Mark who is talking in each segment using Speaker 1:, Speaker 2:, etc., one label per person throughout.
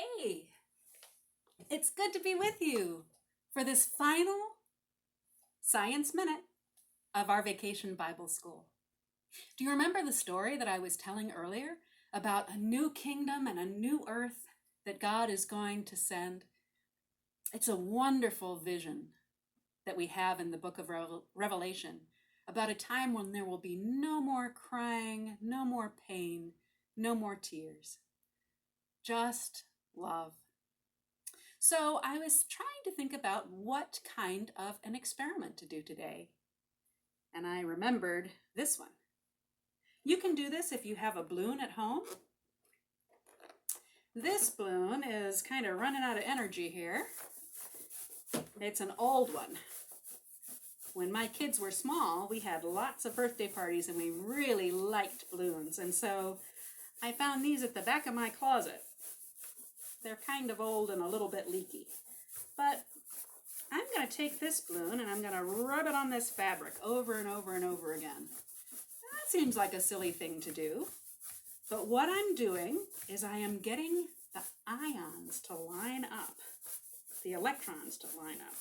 Speaker 1: Hey, it's good to be with you for this final Science Minute of our Vacation Bible School. Do you remember the story that I was telling earlier about a new kingdom and a new earth that God is going to send? It's a wonderful vision that we have in the book of Revelation about a time when there will be no more crying, no more pain, no more tears, just love. So I was trying to think about what kind of an experiment to do today. And I remembered this one. You can do this if you have a balloon at home. This balloon is kind of running out of energy here. It's an old one. When my kids were small, we had lots of birthday parties and we really liked balloons. And so I found these at the back of my closet. They're kind of old and a little bit leaky. But I'm going to take this balloon and I'm going to rub it on this fabric over and over and over again. That seems like a silly thing to do. But what I'm doing is I am getting the ions to line up, the electrons to line up.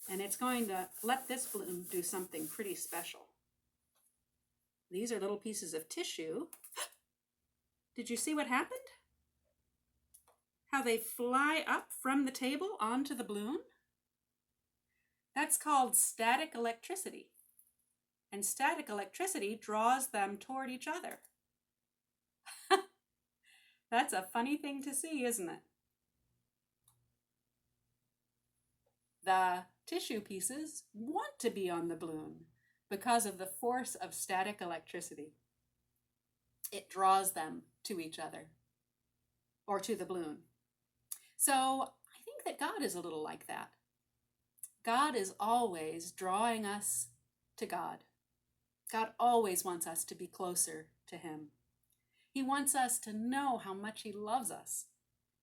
Speaker 1: And it's going to let this balloon do something pretty special. These are little pieces of tissue. Did you see what happened? How they fly up from the table onto the balloon? That's called static electricity. And static electricity draws them toward each other. That's a funny thing to see, isn't it? The tissue pieces want to be on the balloon because of the force of static electricity. It draws them to each other or to the balloon. So I think that God is a little like that. God is always drawing us to God. God always wants us to be closer to Him. He wants us to know how much He loves us.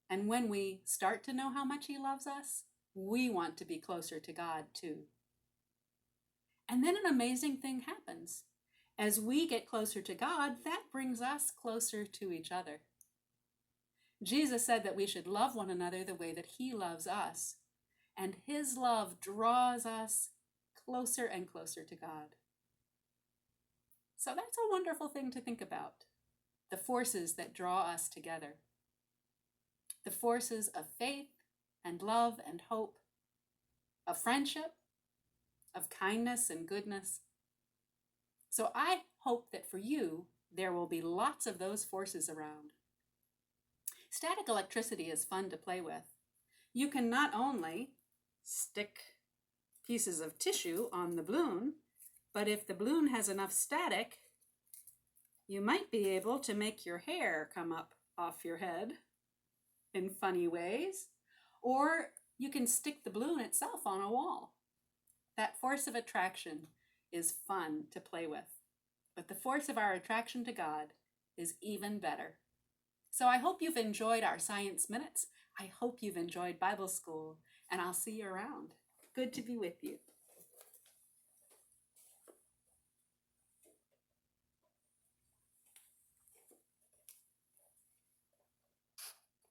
Speaker 1: And when we start to know how much He loves us, we want to be closer to God too. And then an amazing thing happens. As we get closer to God, that brings us closer to each other. Jesus said that we should love one another the way that He loves us. And His love draws us closer and closer to God. So that's a wonderful thing to think about. The forces that draw us together. The forces of faith and love and hope, of friendship, of kindness and goodness. So I hope that for you, there will be lots of those forces around. Static electricity is fun to play with. You can not only stick pieces of tissue on the balloon, but if the balloon has enough static, you might be able to make your hair come up off your head in funny ways, or you can stick the balloon itself on a wall. That force of attraction is fun to play with, but the force of our attraction to God is even better. So I hope you've enjoyed our Science Minutes. I hope you've enjoyed Bible School, and I'll see you around. Good to be with you.